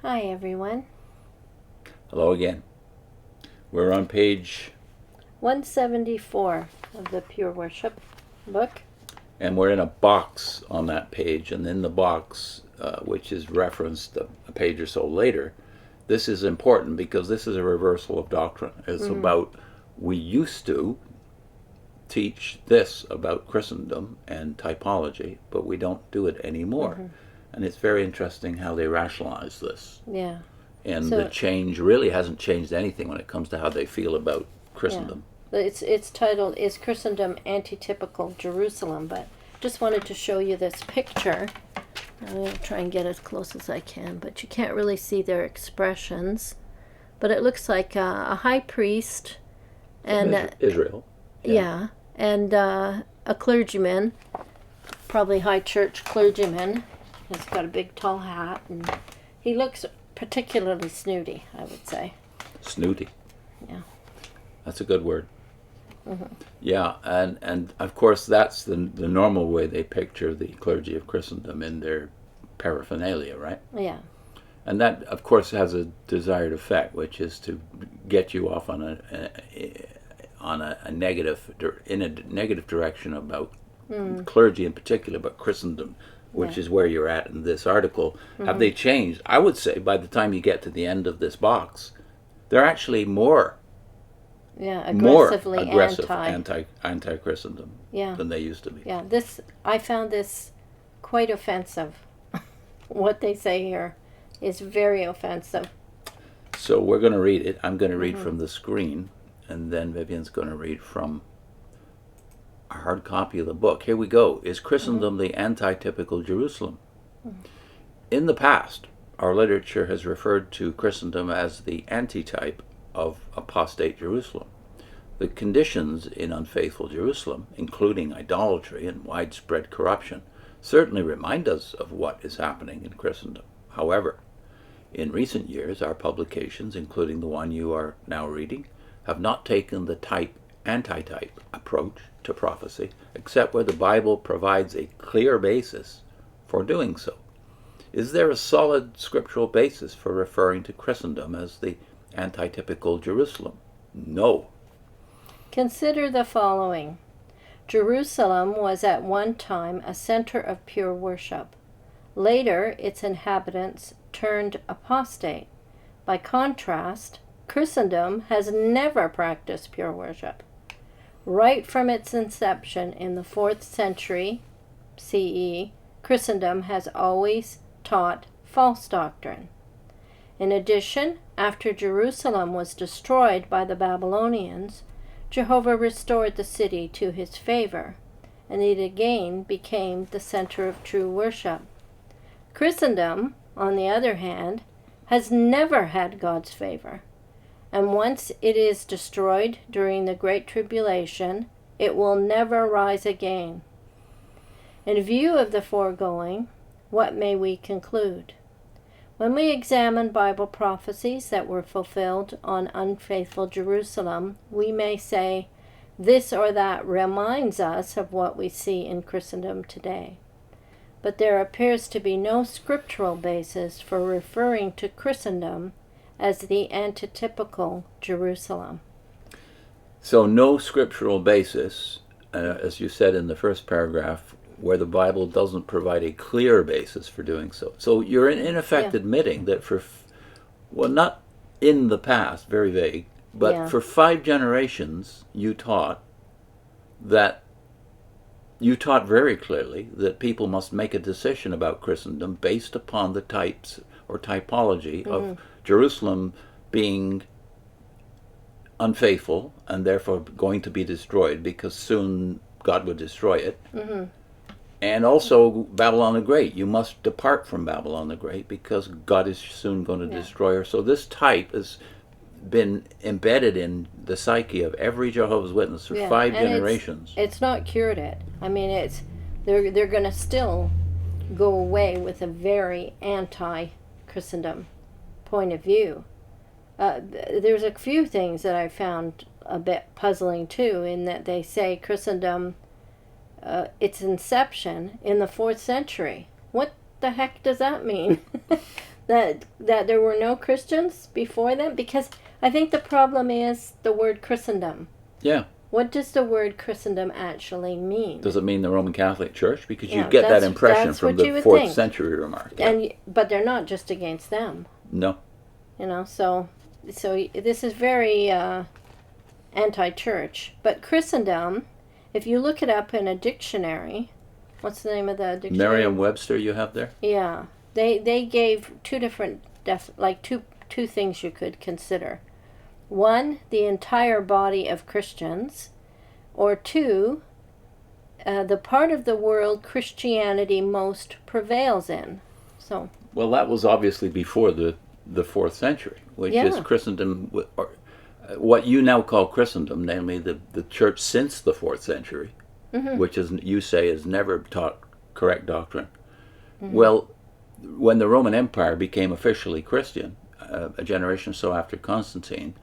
Hi, everyone. Hello again. We're on page 174 of the Pure Worship book. and we're in a box on that page, and in the box, which is referenced a page or so later, this is important because this is a reversal of doctrine. It's about, we used to teach this about Christendom and typology, but we don't do it anymore. And it's very interesting how they rationalize this. Yeah. And So- the change really hasn't changed anything when it comes to how they feel about Christendom. It's titled, Is Christendom Antitypical Jerusalem? But just wanted to show you this picture. I'm going to try and get as close as I can, but you can't really see their expressions. But it looks like a high priest and Israel. yeah, and a clergyman, probably high church clergyman. He's got a big tall hat, and he looks particularly snooty, I would say. Snooty. Yeah. That's a good word. Yeah, and of course that's the normal way they picture the clergy of Christendom in their paraphernalia, right? Yeah. And that, of course, has a desired effect, which is to get you off on a negative direction about clergy in particular, but Christendom, which is where you're at in this article. Have they changed? I would say by the time you get to the end of this box, they're actually more aggressively aggressive anti-Christendom than they used to be. Yeah, I found this quite offensive. What they say here is very offensive. So we're going to read it. I'm going to read from the screen, and then Vivian's going to read from a hard copy of the book. Here we go. Is Christendom the antitypical Jerusalem? In the past, our literature has referred to Christendom as the antitype of apostate Jerusalem. The conditions in unfaithful Jerusalem, including idolatry and widespread corruption, certainly remind us of what is happening in Christendom. However, in recent years, our publications, including the one you are now reading, have not taken the antitype approach to prophecy, except where the Bible provides a clear basis for doing so. Is there a solid scriptural basis for referring to Christendom as the antitypical Jerusalem? No. Consider the following. Jerusalem was at one time a center of pure worship. Later, its inhabitants turned apostate. By contrast, Christendom has never practiced pure worship. Right from its inception in the 4th century CE, Christendom has always taught false doctrine. In addition, after Jerusalem was destroyed by the Babylonians, Jehovah restored the city to his favor, and it again became the center of true worship. Christendom, on the other hand, has never had God's favor, and once it is destroyed during the Great Tribulation, it will never rise again. In view of the foregoing, what may we conclude? When we examine Bible prophecies that were fulfilled on unfaithful Jerusalem, we may say, this or that reminds us of what we see in Christendom today. But there appears to be no scriptural basis for referring to Christendom as the antitypical Jerusalem. So no scriptural basis, as you said in the first paragraph, where the Bible doesn't provide a clear basis for doing so. So you're in effect admitting that not in the past, very vague, but for 5 generations you taught very clearly that people must make a decision about Christendom based upon the types or typology of Jerusalem being unfaithful and therefore going to be destroyed because soon God would destroy it. And also Babylon the Great. You must depart from Babylon the Great because God is soon going to destroy her. So this type has been embedded in the psyche of every Jehovah's Witness for 5 generations. It's not cured it. I mean, they're going to still go away with a very anti-Christendom point of view. There's a few things that I found a bit puzzling too, in that they say Christendom, its inception in the 4th century. What the heck does that mean? that there were no Christians before them? Because I think the problem is the word Christendom. Yeah. What does the word Christendom actually mean? Does it mean the Roman Catholic Church? Because you Yeah, get that that's- impression that's from what you the would 4th think. century remark. Yeah. But they're not just against them. No. You know, so this is very anti-church. But Christendom, if you look it up in a dictionary, what's the name of the dictionary? Merriam-Webster you have there? Yeah, they gave two different two things you could consider. One, the entire body of Christians, or two, the part of the world Christianity most prevails in. So. Well, that was obviously before the 4th century, which is Christendom, or what you now call Christendom, namely the church since the 4th century, which is, you say, has never taught correct doctrine. Well, when the Roman Empire became officially Christian, a generation or so after Constantine,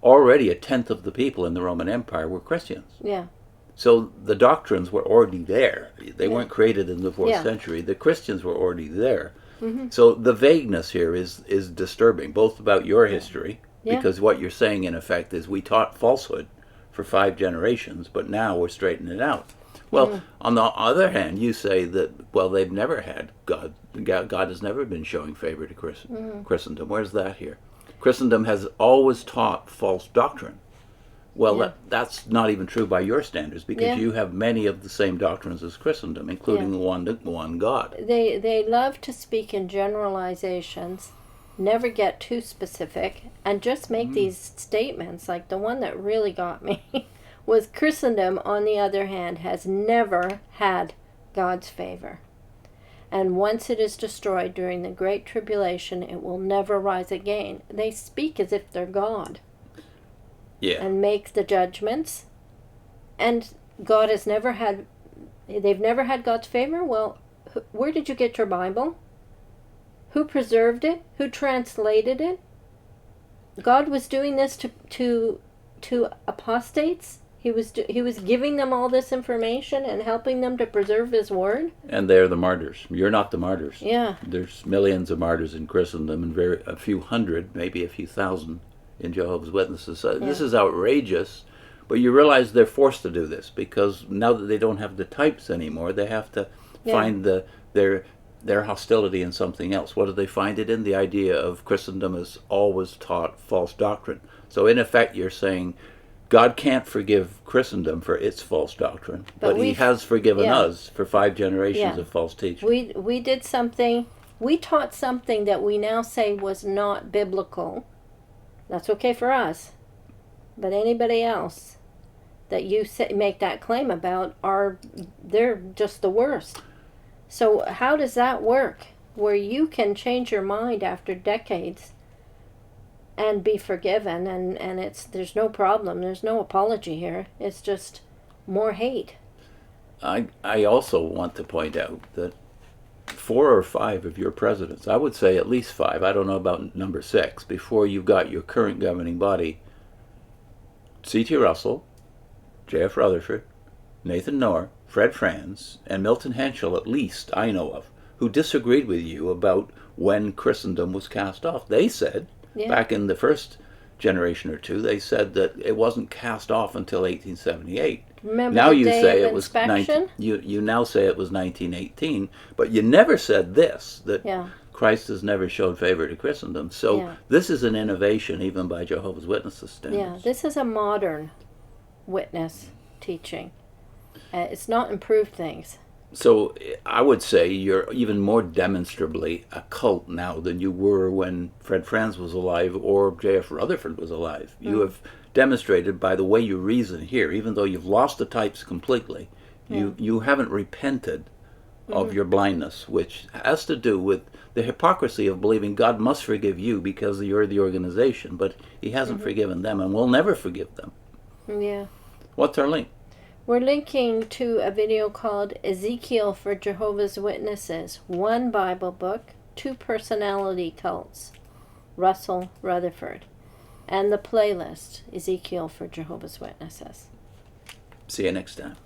already a tenth of the people in the Roman Empire were Christians. Yeah. So the doctrines were already there. They weren't created in the 4th century. The Christians were already there. So the vagueness here is disturbing, both about your history, because what you're saying in effect is we taught falsehood for 5 generations, but now we're straightening it out. Well, on the other hand, you say that, well, they've never had God. God has never been showing favor to Christendom. Where's that here? Christendom has always taught false doctrine. Well, that's not even true by your standards, because you have many of the same doctrines as Christendom, including the one God. They love to speak in generalizations, never get too specific, and just make these statements. Like the one that really got me was Christendom, on the other hand, has never had God's favor. And once it is destroyed during the Great Tribulation, it will never rise again. They speak as if they're God. Yeah. And make the judgments. And God has never had, they've never had God's favor? Well, where did you get your Bible? Who preserved it? Who translated it? God was doing this to apostates? He was giving them all this information and helping them to preserve His word. And they're the martyrs. You're not the martyrs. Yeah. There's millions of martyrs in Christendom, and a few hundred, maybe a few thousand in Jehovah's Witnesses. So this is outrageous, but you realize they're forced to do this because now that they don't have the types anymore, they have to find their hostility in something else. What do they find it in? The idea of Christendom has always taught false doctrine. So in effect, you're saying God can't forgive Christendom for its false doctrine, but He has forgiven us for 5 generations of false teaching. We did something, we taught something that we now say was not biblical. That's okay for us. But anybody else that you make that claim about, they're just the worst. So how does that work? Where you can change your mind after decades and be forgiven, and there's no problem, there's no apology here. It's just more hate. I also want to point out that 4 or 5 of your presidents, I would say at least 5, I don't know about number 6, before you got your current governing body, C.T. Russell, J.F. Rutherford, Nathan Knorr, Fred Franz, and Milton Henschel, at least I know of, who disagreed with you about when Christendom was cast off. They said, back in the first generation or two, they said that it wasn't cast off until 1878. Remember now the you day say of it was inspection? you now say it was 1918, but you never said this, that Christ has never showed favor to Christendom. So this is an innovation even by Jehovah's Witnesses standards. Yeah, this is a modern witness teaching. It's not improved things. So I would say you're even more demonstrably a cult now than you were when Fred Franz was alive or J.F. Rutherford was alive. You have demonstrated by the way you reason here, even though you've lost the types completely, you haven't repented of your blindness, which has to do with the hypocrisy of believing God must forgive you because you're the organization, but He hasn't forgiven them and will never forgive them. Yeah. What's our link? We're linking to a video called Ezekiel for Jehovah's Witnesses, 1 Bible book, 2 personality cults, Russell, Rutherford, and the playlist, Ezekiel for Jehovah's Witnesses. See you next time.